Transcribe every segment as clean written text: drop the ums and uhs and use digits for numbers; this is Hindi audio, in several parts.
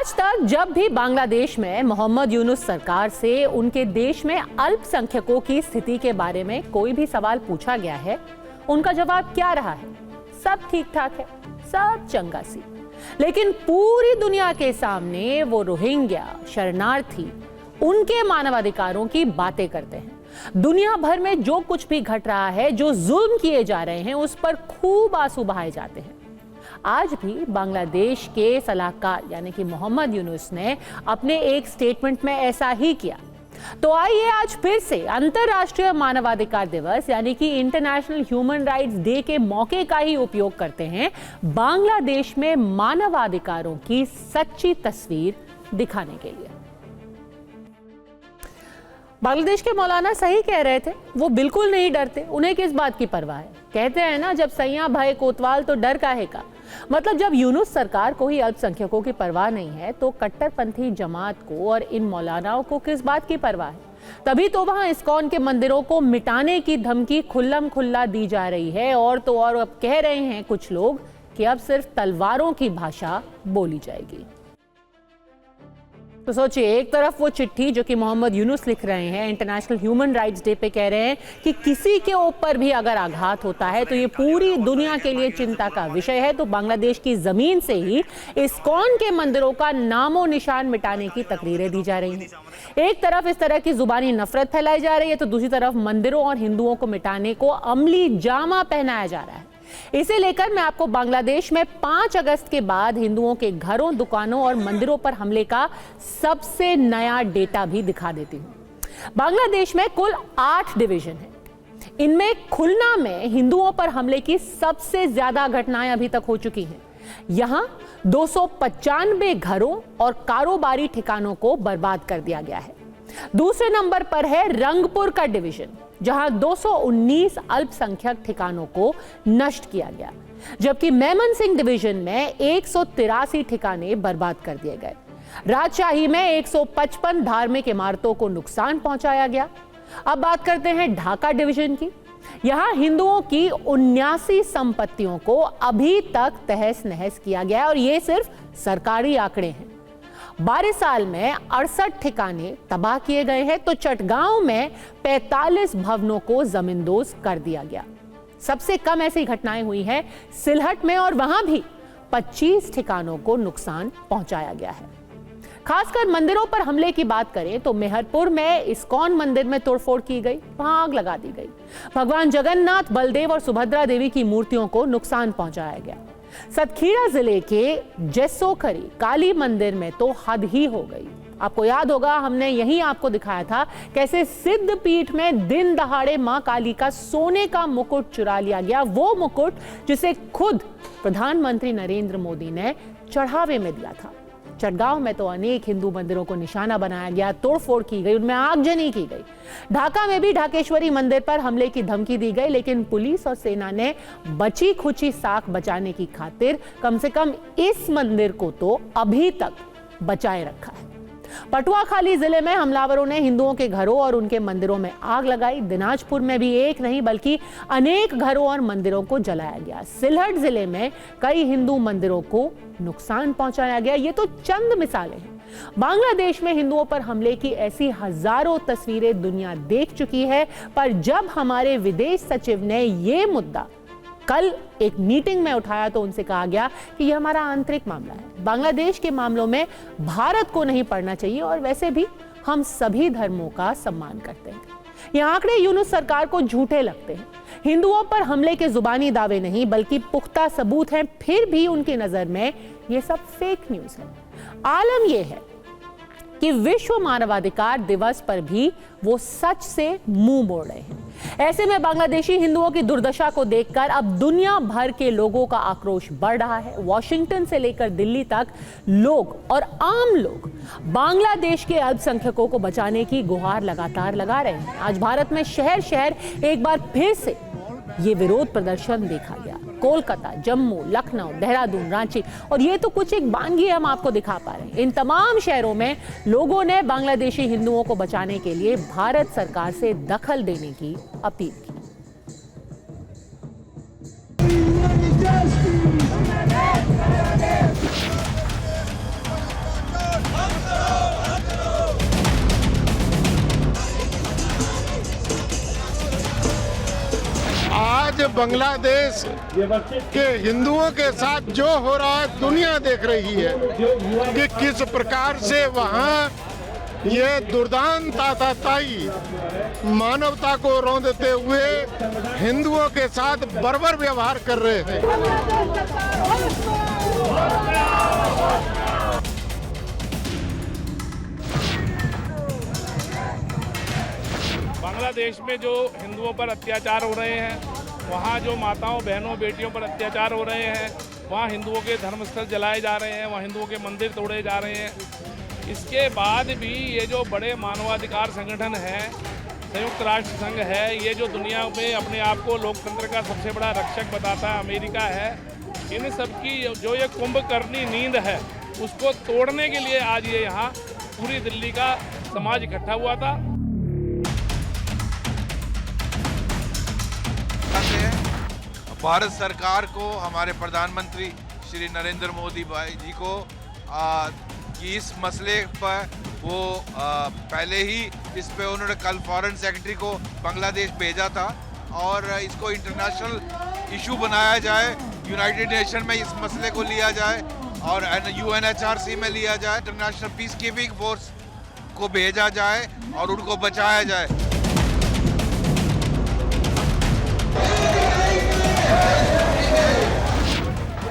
आज तक जब भी बांग्लादेश में मोहम्मद यूनुस सरकार से उनके देश में अल्पसंख्यकों की स्थिति के बारे में कोई भी सवाल पूछा गया है, उनका जवाब क्या रहा है? सब ठीक ठाक है, सब चंगा सी। लेकिन पूरी दुनिया के सामने वो रोहिंग्या शरणार्थी उनके मानवाधिकारों की बातें करते हैं। दुनिया भर में जो कुछ भी घट रहा है, जो जुल्म किए जा रहे हैं, उस पर खूब आंसू बहाए जाते हैं। आज भी बांग्लादेश के सलाहकार यानी कि मोहम्मद यूनुस ने अपने एक स्टेटमेंट में ऐसा ही किया। तो आइए आज फिर से अंतर्राष्ट्रीय मानवाधिकार दिवस यानी कि इंटरनेशनल ह्यूमन राइट्स डे के मौके का ही उपयोग करते हैं बांग्लादेश में मानवाधिकारों की सच्ची तस्वीर दिखाने के लिए। बांग्लादेश के मौलाना सही कह रहे थे, वो बिल्कुल नहीं डरते, उन्हें किस बात की परवाह है। कहते हैं ना, जब सैया भय कोतवाल तो डर काहे का। मतलब जब यूनुस सरकार को ही अल्पसंख्यकों की परवाह नहीं है तो कट्टरपंथी जमात को और इन मौलानाओं को किस बात की परवाह है। तभी तो वहां इस्कॉन के मंदिरों को मिटाने की धमकी खुल्लम खुल्ला दी जा रही है। और तो और अब कह रहे हैं कुछ लोग कि अब सिर्फ तलवारों की भाषा बोली जाएगी। तो सोचिए, एक तरफ वो चिट्ठी जो कि मोहम्मद यूनुस लिख रहे हैं इंटरनेशनल ह्यूमन राइट्स डे पे, कह रहे हैं कि किसी के ऊपर भी अगर आघात होता है तो ये पूरी दुनिया के लिए चिंता का विषय है। तो बांग्लादेश की जमीन से ही इस्कॉन के मंदिरों का नामो निशान मिटाने की तकरीरें दी जा रही हैं। एक तरफ इस तरह की जुबानी नफरत फैलाई जा रही है तो दूसरी तरफ मंदिरों और हिंदुओं को मिटाने को अमली जामा पहनाया जा रहा है। इसे लेकर मैं आपको बांग्लादेश में 5 अगस्त के बाद हिंदुओं के घरों, दुकानों और मंदिरों पर हमले का सबसे नया डेटा भी दिखा देती हूं। बांग्लादेश में कुल 8 डिवीजन हैं। इनमें खुलना में हिंदुओं पर हमले की सबसे ज्यादा घटनाएं अभी तक हो चुकी हैं। यहां 295 घरों और कारोबारी ठिकानों को बर्बाद कर दिया गया है। दूसरे नंबर पर है रंगपुर का डिवीजन, जहां 219 अल्पसंख्यक ठिकानों को नष्ट किया गया, जबकि मेमन सिंह डिवीजन में 183 ठिकाने बर्बाद कर दिए गए। राजशाही में 155 धार्मिक इमारतों को नुकसान पहुंचाया गया। अब बात करते हैं ढाका डिवीजन की। यहां हिंदुओं की 79 संपत्तियों को अभी तक तहस नहस किया गया और ये सिर्फ सरकारी आंकड़े हैं। 12 साल में 68 ठिकाने तबाह किए गए हैं। तो चटगांव में 45 भवनों को जमींदोज कर दिया गया। सबसे कम ऐसी घटनाएं हुई हैं सिलहट में और वहां भी 25 ठिकानों को नुकसान पहुंचाया गया है। खासकर मंदिरों पर हमले की बात करें तो मेहरपुर में इस्कॉन मंदिर में तोड़फोड़ की गई, वहां आग लगा दी गई। भगवान जगन्नाथ, बलदेव और सुभद्रा देवी की मूर्तियों को नुकसान पहुंचाया गया। सतखीरा जिले के जैसोखरी काली मंदिर में तो हद ही हो गई। आपको याद होगा, हमने यहीं आपको दिखाया था कैसे सिद्ध पीठ में दिन दहाड़े मां काली का सोने का मुकुट चुरा लिया गया। वो मुकुट जिसे खुद प्रधानमंत्री नरेंद्र मोदी ने चढ़ावे में दिया था। चटगांव में तो अनेक हिंदू मंदिरों को निशाना बनाया गया, तोड़फोड़ की गई, उनमें आगजनी की गई। ढाका में भी ढाकेश्वरी मंदिर पर हमले की धमकी दी गई, लेकिन पुलिस और सेना ने बची खुची साख बचाने की खातिर कम से कम इस मंदिर को तो अभी तक बचाए रखा है। पटुआखाली जिले में हमलावरों ने हिंदुओं के घरों और उनके मंदिरों में आग लगाई। दिनाजपुर में भी एक नहीं बल्कि अनेक घरों और मंदिरों को जलाया गया। सिलहट जिले में कई हिंदू मंदिरों को नुकसान पहुंचाया गया। ये तो चंद मिसालें हैं। बांग्लादेश में हिंदुओं पर हमले की ऐसी हजारों तस्वीरें दुनिया देख चुकी है, पर जब हमारे विदेश सचिव ने यह मुद्दा कल एक मीटिंग में उठाया तो उनसे कहा गया कि यह हमारा आंतरिक मामला है। बांग्लादेश के मामलों में भारत को नहीं पड़ना चाहिए और वैसे भी हम सभी धर्मों का सम्मान करते हैं। ये आंकड़े यूनुस सरकार को झूठे लगते हैं। हिंदुओं पर हमले के जुबानी दावे नहीं बल्कि पुख्ता सबूत हैं, फिर भी उनकी नजर में ये सब फेक न्यूज है। आलम यह है कि विश्व मानवाधिकार दिवस पर भी वो सच से मुंह मोड़ रहे हैं। ऐसे में बांग्लादेशी हिंदुओं की दुर्दशा को देखकर अब दुनिया भर के लोगों का आक्रोश बढ़ रहा है। वॉशिंगटन से लेकर दिल्ली तक लोग और आम लोग बांग्लादेश के अल्पसंख्यकों को बचाने की गुहार लगातार लगा रहे हैं। आज भारत में शहर शहर एक बार फिर से ये विरोध प्रदर्शन देखा गया। कोलकाता, जम्मू, लखनऊ, देहरादून, रांची और ये तो कुछ एक बानगी हम आपको दिखा पा रहे हैं। इन तमाम शहरों में लोगों ने बांग्लादेशी हिंदुओं को बचाने के लिए भारत सरकार से दखल देने की अपील की। बांग्लादेश के हिंदुओं के साथ जो हो रहा है दुनिया देख रही है कि किस प्रकार से वहाँ ये दुर्दांत आतताई मानवता को रौंदते हुए हिंदुओं के साथ बर्बर व्यवहार कर रहे हैं। बांग्लादेश में जो हिंदुओं पर अत्याचार हो रहे हैं, वहाँ जो माताओं बहनों बेटियों पर अत्याचार हो रहे हैं, वहाँ हिंदुओं के धर्मस्थल जलाए जा रहे हैं, वहाँ हिंदुओं के मंदिर तोड़े जा रहे हैं। इसके बाद भी ये जो बड़े मानवाधिकार संगठन हैं, संयुक्त राष्ट्र संघ है, ये जो दुनिया में अपने आप को लोकतंत्र का सबसे बड़ा रक्षक बताता है, अमेरिका है, इन सब की जो ये कुंभकर्णी नींद है उसको तोड़ने के लिए आज ये यहाँ पूरी दिल्ली का समाज इकट्ठा हुआ था। भारत सरकार को, हमारे प्रधानमंत्री श्री नरेंद्र मोदी भाई जी को कि इस मसले पर वो पहले ही इस पे उन्होंने कल फॉरेन सेक्रेटरी को बांग्लादेश भेजा था और इसको इंटरनेशनल इशू बनाया जाए, यूनाइटेड नेशन में इस मसले को लिया जाए और UNHRC में लिया जाए, इंटरनेशनल पीस कीपिंग फोर्स को भेजा जाए और उनको बचाया जाए।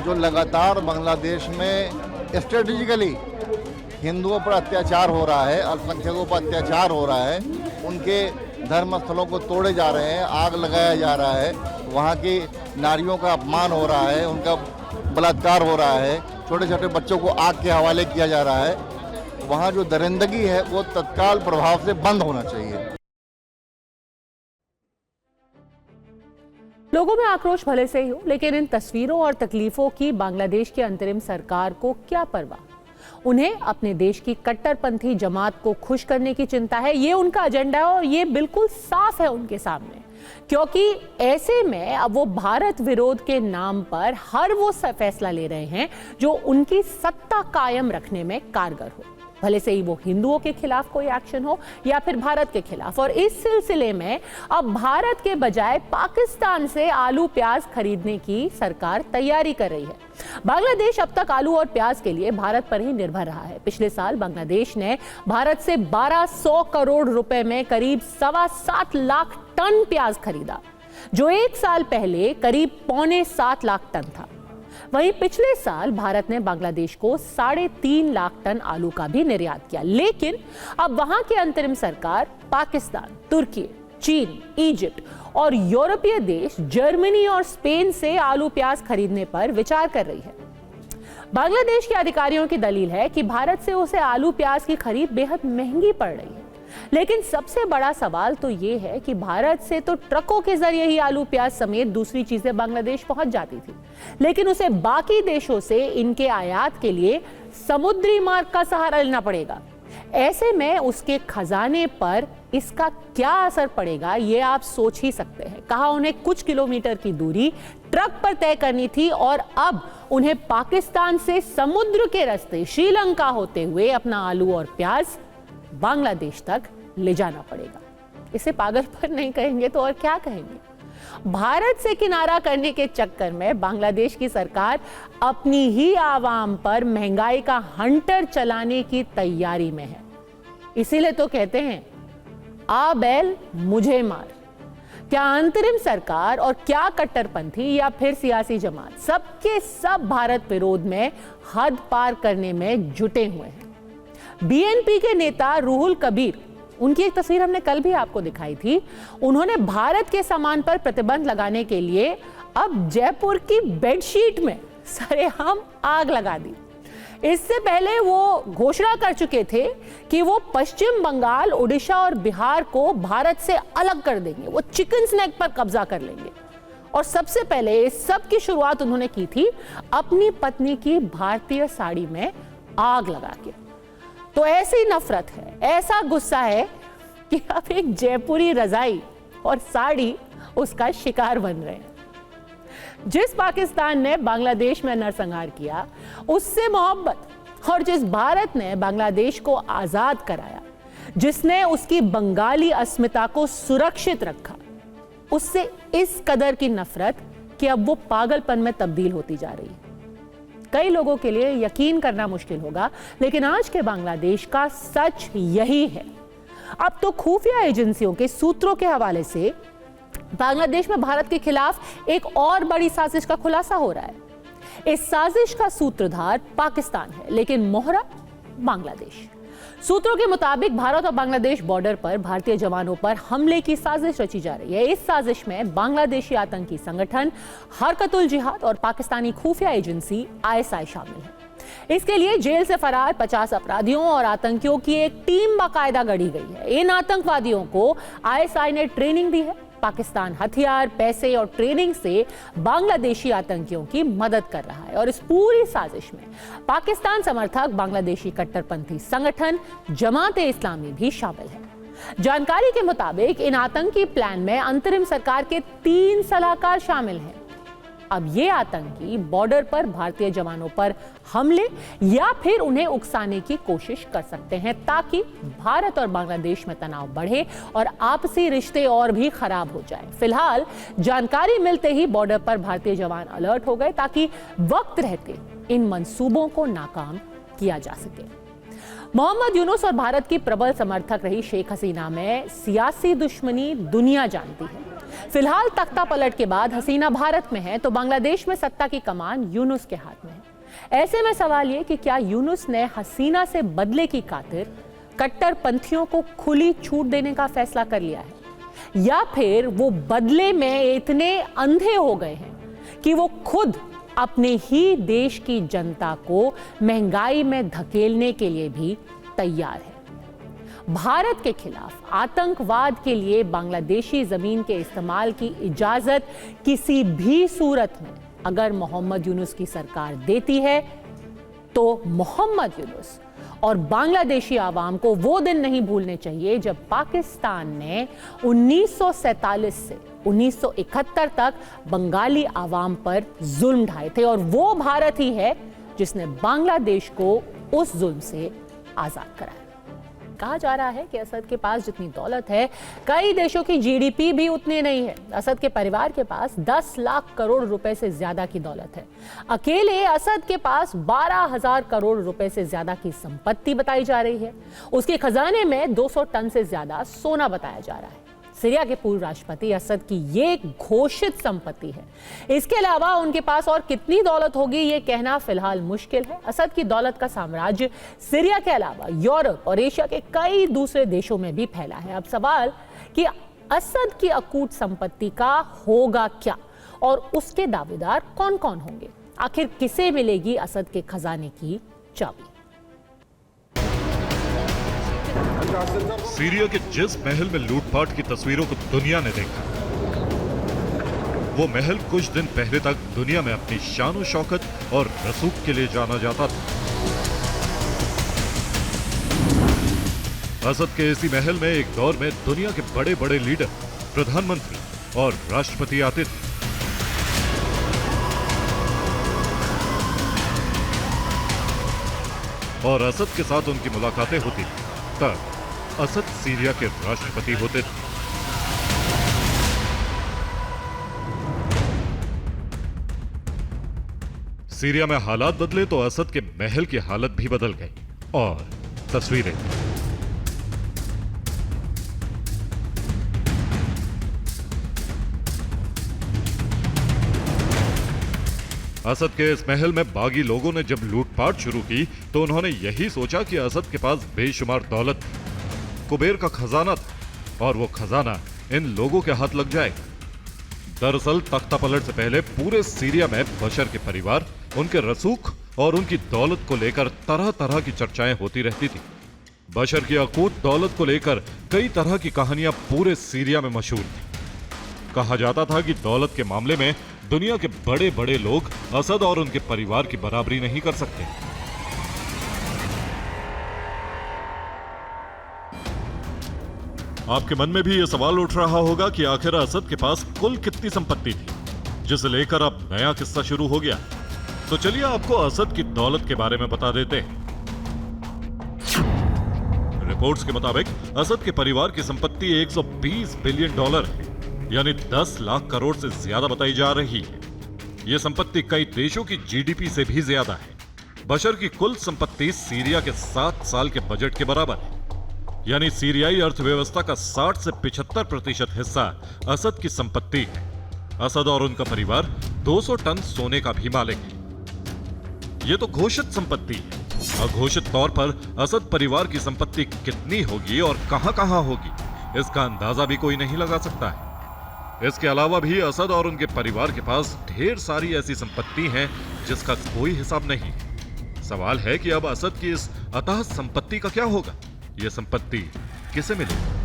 जो लगातार बांग्लादेश में स्ट्रेटेजिकली हिंदुओं पर अत्याचार हो रहा है, अल्पसंख्यकों पर अत्याचार हो रहा है, उनके धर्मस्थलों को तोड़े जा रहे हैं, आग लगाया जा रहा है, वहाँ की नारियों का अपमान हो रहा है, उनका बलात्कार हो रहा है, छोटे छोटे बच्चों को आग के हवाले किया जा रहा है, वहाँ जो दरिंदगी है वो तत्काल प्रभाव से बंद होना चाहिए। लोगों में आक्रोश भले से ही हो, लेकिन इन तस्वीरों और तकलीफों की बांग्लादेश की अंतरिम सरकार को क्या परवाह। उन्हें अपने देश की कट्टरपंथी जमात को खुश करने की चिंता है, ये उनका एजेंडा है और ये बिल्कुल साफ है उनके सामने। क्योंकि ऐसे में अब वो भारत विरोध के नाम पर हर वो फैसला ले रहे हैं जो उनकी सत्ता कायम रखने में कारगर हो, भले से ही वो हिंदुओं के खिलाफ कोई एक्शन हो या फिर भारत के खिलाफ। और इस सिलसिले में अब भारत के बजाय पाकिस्तान से आलू प्याज खरीदने की सरकार तैयारी कर रही है। बांग्लादेश अब तक आलू और प्याज के लिए भारत पर ही निर्भर रहा है। पिछले साल बांग्लादेश ने भारत से 1200 करोड़ रुपए में करीब 7.25 लाख टन प्याज खरीदा, जो एक साल पहले करीब 6.25 लाख टन था। वहीं पिछले साल भारत ने बांग्लादेश को 3.5 लाख टन आलू का भी निर्यात किया। लेकिन अब वहां की अंतरिम सरकार पाकिस्तान, तुर्की, चीन, इजिप्ट और यूरोपीय देश जर्मनी और स्पेन से आलू प्याज खरीदने पर विचार कर रही है। बांग्लादेश के अधिकारियों की दलील है कि भारत से उसे आलू प्याज की खरीद बेहद महंगी पड़ रही है। लेकिन सबसे बड़ा सवाल तो ये है कि भारत से तो ट्रकों के जरिए ही आलू प्याज समेत दूसरी चीजें बांग्लादेश पहुंच जाती थी, लेकिन उसे बाकी देशों से इनके आयात के लिए समुद्री मार्ग का सहारा लेना पड़ेगा। ऐसे में उसके खजाने पर इसका क्या असर पड़ेगा, ये आप सोच ही सकते हैं। कहा उन्हें कुछ किलोमीटर की दूरी ट्रक पर तय करनी थी और अब उन्हें पाकिस्तान से समुद्र के रास्ते श्रीलंका होते हुए अपना आलू और प्याज बांग्लादेश तक ले जाना पड़ेगा। इसे पागलपन नहीं कहेंगे तो और क्या कहेंगे। भारत से किनारा करने के चक्कर में बांग्लादेश की सरकार अपनी ही आवाम पर महंगाई का हंटर चलाने की तैयारी में है। इसीलिए तो कहते हैं आ बैल मुझे मार। क्या अंतरिम सरकार और क्या कट्टरपंथी या फिर सियासी जमात, सबके सब भारत विरोध में हद पार करने में जुटे हुए हैं। बीएनपी के नेता रूहुल कबीर, उनकी एक तस्वीर हमने कल भी आपको दिखाई थी, उन्होंने भारत के सामान पर प्रतिबंध लगाने के लिए अब जयपुर की बेडशीट में सरेआम आग लगा दी। इससे पहले वो घोषणा कर चुके थे कि वो पश्चिम बंगाल, उड़ीसा और बिहार को भारत से अलग कर देंगे, वो चिकन स्नैक पर कब्जा कर लेंगे। और सबसे पहले इस सब की शुरुआत उन्होंने की थी अपनी पत्नी की भारतीय साड़ी में आग लगा के। तो ऐसी नफरत है, ऐसा गुस्सा है कि अब एक जयपुरी रजाई और साड़ी उसका शिकार बन रहे हैं। जिस पाकिस्तान ने बांग्लादेश में नरसंहार किया, उससे मोहब्बत, और जिस भारत ने बांग्लादेश को आजाद कराया, जिसने उसकी बंगाली अस्मिता को सुरक्षित रखा, उससे इस कदर की नफरत कि अब वो पागलपन में तब्दील होती जा रही है। कई लोगों के लिए यकीन करना मुश्किल होगा, लेकिन आज के बांग्लादेश का सच यही है। अब तो खुफिया एजेंसियों के सूत्रों के हवाले से बांग्लादेश में भारत के खिलाफ एक और बड़ी साजिश का खुलासा हो रहा है। इस साजिश का सूत्रधार पाकिस्तान है, लेकिन मोहरा बांग्लादेश। सूत्रों के मुताबिक भारत और बांग्लादेश बॉर्डर पर भारतीय जवानों पर हमले की साजिश रची जा रही है। इस साजिश में बांग्लादेशी आतंकी संगठन हरकतुल जिहाद और पाकिस्तानी खुफिया एजेंसी ISI शामिल है। इसके लिए जेल से फरार 50 अपराधियों और आतंकियों की एक टीम बाकायदा गढ़ी गई है। इन आतंकवादियों को ISI ने ट्रेनिंग दी है। पाकिस्तान हथियार, पैसे और ट्रेनिंग से बांग्लादेशी आतंकियों की मदद कर रहा है और इस पूरी साजिश में पाकिस्तान समर्थक बांग्लादेशी कट्टरपंथी संगठन जमात-ए इस्लामी भी शामिल है। जानकारी के मुताबिक इन आतंकी प्लान में अंतरिम सरकार के 3 सलाहकार शामिल हैं। अब ये आतंकी बॉर्डर पर भारतीय जवानों पर हमले या फिर उन्हें उकसाने की कोशिश कर सकते हैं, ताकि भारत और बांग्लादेश में तनाव बढ़े और आपसी रिश्ते और भी खराब हो जाएं। फिलहाल जानकारी मिलते ही बॉर्डर पर भारतीय जवान अलर्ट हो गए, ताकि वक्त रहते इन मंसूबों को नाकाम किया जा सके। मोहम्मद यूनुस और भारत की प्रबल समर्थक रही शेख हसीना में सियासी दुश्मनी दुनिया जानती है। फिलहाल तख्ता पलट के बाद हसीना भारत में है, तो बांग्लादेश में सत्ता की कमान यूनुस के हाथ में है। ऐसे में सवाल ये कि क्या यूनुस ने हसीना से बदले की खातिर कट्टरपंथियों को खुली छूट देने का फैसला कर लिया है, या फिर वो बदले में इतने अंधे हो गए हैं कि वो खुद अपने ही देश की जनता को महंगाई में धकेलने के लिए भी तैयार है। भारत के खिलाफ आतंकवाद के लिए बांग्लादेशी जमीन के इस्तेमाल की इजाजत किसी भी सूरत में अगर मोहम्मद यूनुस की सरकार देती है, तो मोहम्मद यूनुस और बांग्लादेशी आवाम को वो दिन नहीं भूलने चाहिए जब पाकिस्तान ने 1947 से 1971 तक बंगाली आवाम पर जुल्म ढाए थे, और वो भारत ही है जिसने बांग्लादेश को उस जुल्म से आजाद कराया। कहा जा रहा है कि असद के पास जितनी दौलत है, कई देशों की GDP भी उतनी नहीं है। असद के परिवार के पास 10 लाख करोड़ रुपए से ज्यादा की दौलत है। अकेले असद के पास 12,000 करोड़ रुपए से ज्यादा की संपत्ति बताई जा रही है। उसके खजाने में 200 टन से ज्यादा सोना बताया जा रहा है। सीरिया के पूर्व राष्ट्रपति असद की ये घोषित संपत्ति है। इसके अलावा उनके पास और कितनी दौलत होगी ये कहना फिलहाल मुश्किल है। असद की दौलत का साम्राज्य सीरिया के अलावा यूरोप और एशिया के कई दूसरे देशों में भी फैला है। अब सवाल कि असद की अकूत संपत्ति का होगा क्या और उसके दावेदार कौन कौन होंगे? आखिर किसे मिलेगी असद के खजाने की चाबी? सीरिया के जिस महल में लूटपाट की तस्वीरों को दुनिया ने देखा, वो महल कुछ दिन पहले तक दुनिया में अपनी शान शौकत और रसूख के लिए जाना जाता था। असद के इसी महल में एक दौर में दुनिया के बड़े बड़े लीडर, प्रधानमंत्री और राष्ट्रपति आते थे। और असद के साथ उनकी मुलाकातें होती थी। तब असद सीरिया के राष्ट्रपति होते थे। सीरिया में हालात बदले तो असद के महल की हालत भी बदल गई। और तस्वीरें असद के इस महल में बागी लोगों ने जब लूटपाट शुरू की तो उन्होंने यही सोचा कि असद के पास बेशुमार दौलत, कुबेर का खजाना था और वो खजाना इन लोगों के हाथ लग जाएगा। दरअसल तख्ता पलट से पहले पूरे सीरिया में बशर के परिवार, उनके रसूख और उनकी दौलत को लेकर तरह तरह की चर्चाएं होती रहती थी। बशर की अकूत दौलत को लेकर कई तरह की कहानियां पूरे सीरिया में मशहूर थी। कहा जाता था कि दौलत के मामले में दुनिया के बड़े बड़े लोग असद और उनके परिवार की बराबरी नहीं कर सकते। आपके मन में भी यह सवाल उठ रहा होगा कि आखिर असद के पास कुल कितनी संपत्ति थी, जिसे लेकर अब नया किस्सा शुरू हो गया। तो चलिए आपको असद की दौलत के बारे में बता देते हैं। रिपोर्ट्स के मुताबिक असद के परिवार की संपत्ति $120 बिलियन है। यानी 10 लाख करोड़ से ज्यादा बताई जा रही है। यह संपत्ति कई देशों की जीडीपी से भी ज्यादा है। बशर की कुल संपत्ति सीरिया के 7 साल के बजट के बराबर है। यानी सीरियाई अर्थव्यवस्था का 60 से 75% हिस्सा असद की संपत्ति है। असद और उनका परिवार 200 टन सोने का भी मालिक है। यह तो घोषित संपत्ति है। अघोषित तौर पर असद परिवार की संपत्ति कितनी होगी और कहां-कहां होगी, इसका अंदाजा भी कोई नहीं लगा सकता है। इसके अलावा भी असद और उनके परिवार के पास ढेर सारी ऐसी संपत्ति हैं जिसका कोई हिसाब नहीं है। सवाल है कि अब असद की इस अथाह संपत्ति का क्या होगा? यह संपत्ति किसे मिलेगी?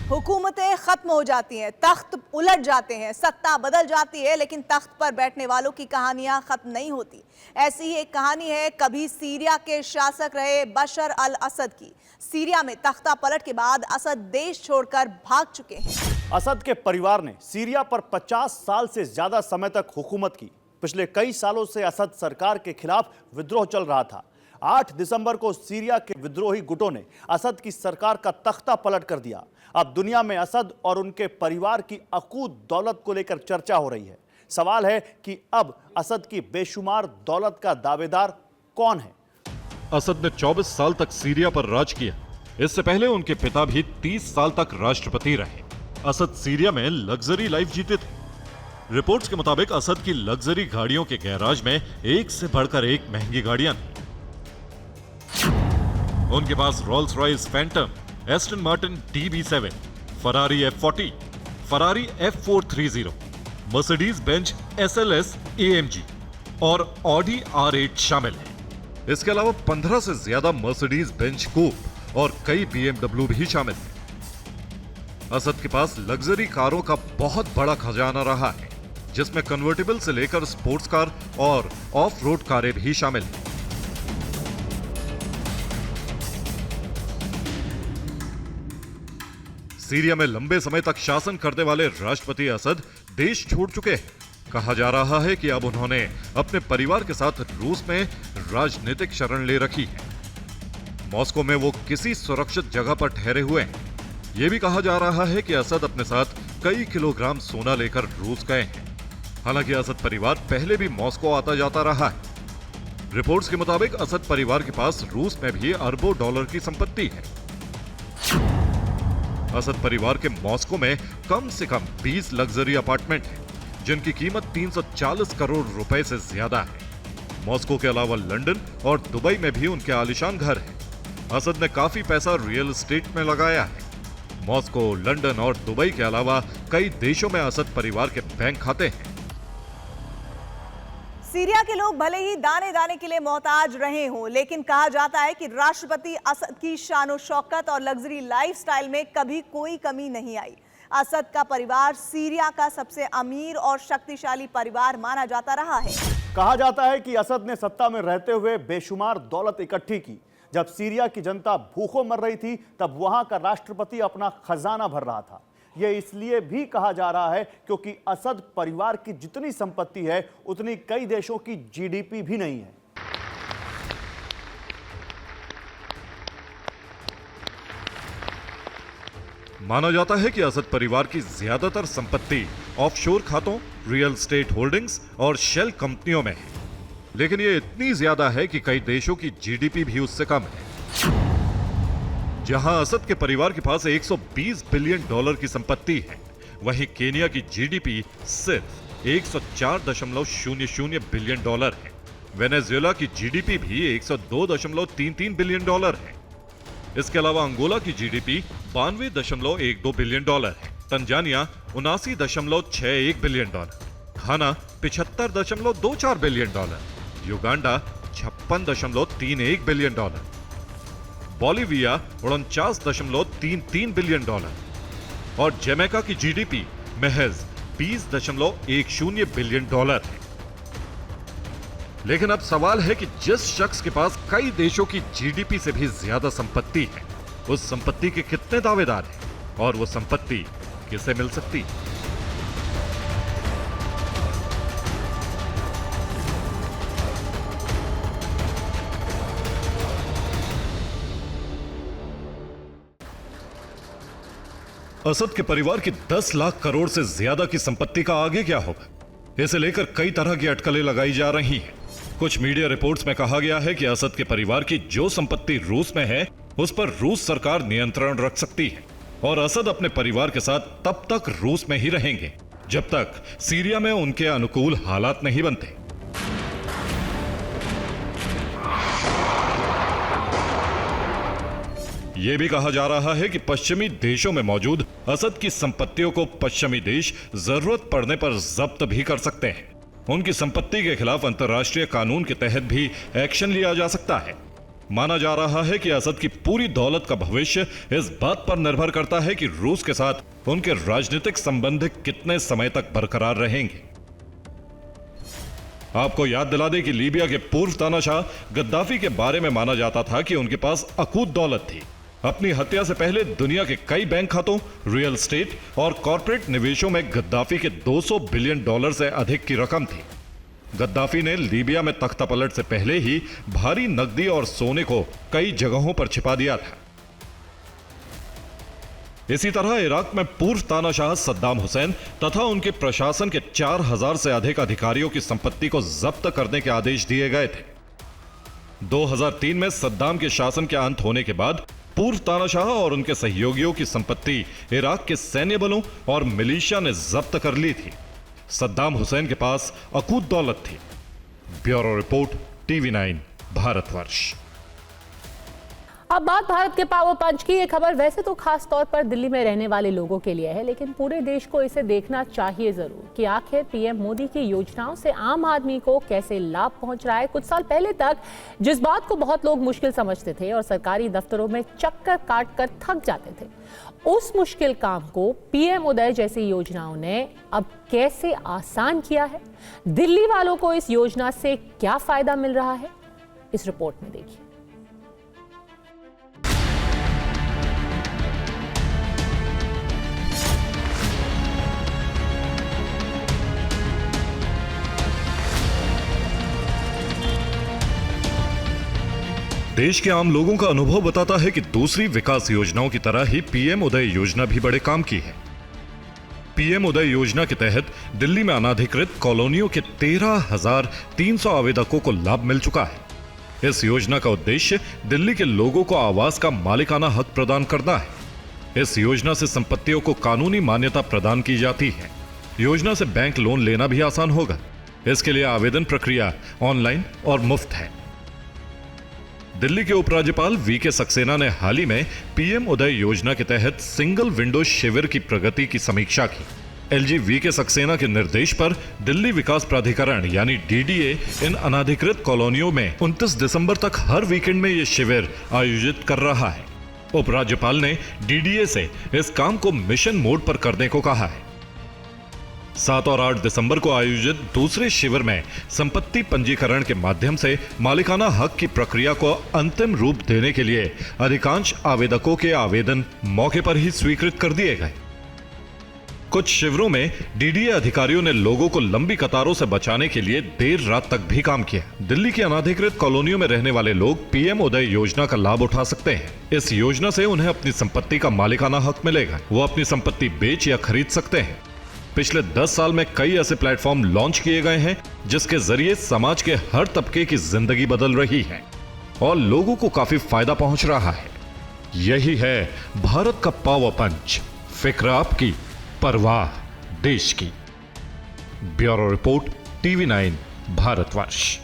हुकूमतें खत्म हो जाती हैं, तख्त उलट जाते हैं, सत्ता बदल जाती है, लेकिन तख्त पर बैठने वालों की कहानियां खत्म नहीं होती। ऐसी ही एक कहानी है कभी सीरिया के शासक रहे बशर अल असद की। सीरिया में तख्ता पलट के बाद असद देश छोड़कर भाग चुके हैं। असद के परिवार ने सीरिया पर 50 साल से ज्यादा समय तक हुकूमत की। पिछले कई सालों से असद सरकार के खिलाफ विद्रोह चल रहा था। 8 दिसंबर को सीरिया के विद्रोही गुटों ने असद की सरकार का तख्ता पलट कर दिया। अब दुनिया में असद और उनके परिवार की अकूत दौलत को लेकर चर्चा हो रही है। सवाल है कि अब असद की बेशुमार दौलत का दावेदार कौन है? असद ने 24 साल तक सीरिया पर राज किया। इससे पहले उनके पिता भी 30 साल तक राष्ट्रपति रहे। असद सीरिया में लग्जरी लाइफ जीते थे। रिपोर्ट्स के मुताबिक असद की लग्जरी गाड़ियों के गैराज में एक से बढ़कर एक महंगी गाड़ियां थी। उनके पास Rolls Royce Phantom, Aston Martin DB7, Ferrari F40, Ferrari F430, Mercedes Benz SLS AMG और ऑडी R8 शामिल है। इसके अलावा 15 से ज्यादा मर्सिडीज बेंज कूप और कई BMW भी शामिल है। असद के पास लग्जरी कारों का बहुत बड़ा खजाना रहा है, जिसमें कन्वर्टेबल से लेकर स्पोर्ट्स कार और ऑफ रोड कारें भी शामिल हैं। सीरिया में लंबे समय तक शासन करने वाले राष्ट्रपति असद देश छोड़ चुके हैं। कहा जा रहा है कि अब उन्होंने अपने परिवार के साथ रूस में राजनीतिक शरण ले रखी है। मॉस्को में वो किसी सुरक्षित जगह पर ठहरे हुए हैं। यह भी कहा जा रहा है कि असद अपने साथ कई किलोग्राम सोना लेकर रूस गए हैं। हालांकि असद परिवार पहले भी मॉस्को आता जाता रहा है। रिपोर्ट्स के मुताबिक असद परिवार के पास रूस में भी अरबों डॉलर की संपत्ति है। असद परिवार के मॉस्को में कम से कम 20 लग्जरी अपार्टमेंट हैं, जिनकी कीमत 340 करोड़ रुपए से ज्यादा है। मॉस्को के अलावा लंदन और दुबई में भी उनके आलीशान घर हैं। असद ने काफी पैसा रियल एस्टेट में लगाया है। मॉस्को, लंदन और दुबई के अलावा कई देशों में असद परिवार के बैंक खाते हैं। सीरिया के लोग भले ही दाने दाने के लिए मोहताज रहे हों, लेकिन कहा जाता है कि राष्ट्रपति असद की शानो शौकत और लग्जरी लाइफस्टाइल में कभी कोई कमी नहीं आई। असद का परिवार सीरिया का सबसे अमीर और शक्तिशाली परिवार माना जाता रहा है। कहा जाता है कि असद ने सत्ता में रहते हुए बेशुमार दौलत इकट्ठी की। जब सीरिया की जनता भूखों मर रही थी, तब वहां का राष्ट्रपति अपना खजाना भर रहा था। यह इसलिए भी कहा जा रहा है क्योंकि असद परिवार की जितनी संपत्ति है, उतनी कई देशों की जीडीपी भी नहीं है। माना जाता है कि असद परिवार की ज्यादातर संपत्ति ऑफशोर खातों, रियल एस्टेट होल्डिंग्स और शेल कंपनियों में है। लेकिन यह इतनी ज्यादा है कि कई देशों की जीडीपी भी उससे कम है। जहां असद के परिवार के पास 120 बिलियन डॉलर की संपत्ति है, वहीं केनिया की जीडीपी सिर्फ 104.00 बिलियन डॉलर है। वेनेजुएला की जीडीपी भी 102.33 बिलियन डॉलर है। इसके अलावा अंगोला की जीडीपी 92.12 बिलियन डॉलर है। तंजानिया 79.61 बिलियन डॉलर, घाना 75.24 billion dollar, Uganda 56.31 billion dollar, Bolivia 49.33 billion dollar और जमैका की जीडीपी महज 20.10 बिलियन डॉलर है। लेकिन अब सवाल है कि जिस शख्स के पास कई देशों की जीडीपी से भी ज्यादा संपत्ति है, उस संपत्ति के कितने दावेदार हैं और वो संपत्ति किसे मिल सकती है? असद के परिवार की 10 लाख करोड़ से ज्यादा की संपत्ति का आगे क्या होगा? इसे लेकर कई तरह की अटकलें लगाई जा रही हैं। कुछ मीडिया रिपोर्ट्स में कहा गया है कि असद के परिवार की जो संपत्ति रूस में है उस पर रूस सरकार नियंत्रण रख सकती है और असद अपने परिवार के साथ तब तक रूस में ही रहेंगे जब तक सीरिया में उनके अनुकूल हालात नहीं बनते। यह भी कहा जा रहा है कि पश्चिमी देशों में मौजूद असद की संपत्तियों को पश्चिमी देश जरूरत पड़ने पर जब्त भी कर सकते हैं। उनकी संपत्ति के खिलाफ अंतर्राष्ट्रीय कानून के तहत भी एक्शन लिया जा सकता है। माना जा रहा है कि असद की पूरी दौलत का भविष्य इस बात पर निर्भर करता है कि रूस के साथ उनके राजनीतिक संबंध कितने समय तक बरकरार रहेंगे। आपको याद दिला दें कि लीबिया के पूर्व तानाशाह गद्दाफी के बारे में माना जाता था कि उनके पास अकूत दौलत थी। अपनी हत्या से पहले दुनिया के कई बैंक खातों, रियल एस्टेट और कॉर्पोरेट निवेशों में गद्दाफी के 200 बिलियन डॉलर से अधिक की रकम थी। गद्दाफी ने लीबिया में तख्तापलट से पहले ही भारी नकदी और सोने को कई जगहों पर छिपा दिया था। इसी तरह इराक में पूर्व तानाशाह सद्दाम हुसैन तथा उनके प्रशासन के 4000 से अधिक अधिकारियों की संपत्ति को जब्त करने के आदेश दिए गए थे। 2003 में सद्दाम के शासन के अंत होने के बाद पूर्व तानाशाह और उनके सहयोगियों की संपत्ति इराक के सैन्य बलों और मिलिशिया ने जब्त कर ली थी। सद्दाम हुसैन के पास अकूत दौलत थी। Bureau report, TV9 Bharatvarsh. अब बात भारत के पावर पंच की। ये खबर वैसे तो खास तौर पर दिल्ली में रहने वाले लोगों के लिए है, लेकिन पूरे देश को इसे देखना चाहिए जरूर कि आखिर पीएम मोदी की योजनाओं से आम आदमी को कैसे लाभ पहुंच रहा है। कुछ साल पहले तक जिस बात को बहुत लोग मुश्किल समझते थे और सरकारी दफ्तरों में चक्कर काट कर थक जाते थे, उस मुश्किल काम को पीएम उदय जैसी योजनाओं ने अब कैसे आसान किया है। दिल्ली वालों को इस योजना से क्या फायदा मिल रहा है, इस रिपोर्ट में देखिए। देश के आम लोगों का अनुभव बताता है कि दूसरी विकास योजनाओं की तरह ही पीएम उदय योजना भी बड़े काम की है। पीएम उदय योजना के तहत दिल्ली में अनाधिकृत कॉलोनियों के 13,300 आवेदकों को लाभ मिल चुका है। इस योजना का उद्देश्य दिल्ली के लोगों को आवास का मालिकाना हक प्रदान करना है। इस योजना से संपत्तियों को कानूनी मान्यता प्रदान की जाती है। योजना से बैंक लोन लेना भी आसान होगा। इसके लिए आवेदन प्रक्रिया ऑनलाइन और मुफ्त है। दिल्ली के उपराज्यपाल वीके सक्सेना ने हाल ही में पीएम उदय योजना के तहत सिंगल विंडो शिविर की प्रगति की समीक्षा की। एलजी वीके सक्सेना के निर्देश पर दिल्ली विकास प्राधिकरण यानी डीडीए इन अनाधिकृत कॉलोनियों में 29 दिसंबर तक हर वीकेंड में ये शिविर आयोजित कर रहा है। उपराज्यपाल ने डीडीए से इस काम को मिशन मोड पर करने को कहा है। 7 और 8 दिसंबर को आयोजित दूसरे शिविर में संपत्ति पंजीकरण के माध्यम से मालिकाना हक की प्रक्रिया को अंतिम रूप देने के लिए अधिकांश आवेदकों के आवेदन मौके पर ही स्वीकृत कर दिए गए। कुछ शिविरों में डीडीए अधिकारियों ने लोगों को लंबी कतारों से बचाने के लिए देर रात तक भी काम किया। दिल्ली की अनाधिकृत कॉलोनियों में रहने वाले लोग पीएम उदय योजना का लाभ उठा सकते हैं। इस योजना से उन्हें अपनी संपत्ति का मालिकाना हक मिलेगा। वो अपनी संपत्ति बेच या खरीद सकते हैं। पिछले 10 साल में कई ऐसे प्लेटफॉर्म लॉन्च किए गए हैं जिसके जरिए समाज के हर तबके की जिंदगी बदल रही है और लोगों को काफी फायदा पहुंच रहा है। यही है भारत का पावर पंच, फिक्र आपकी, परवाह देश की। Bureau report, TV9 Bharatvarsh.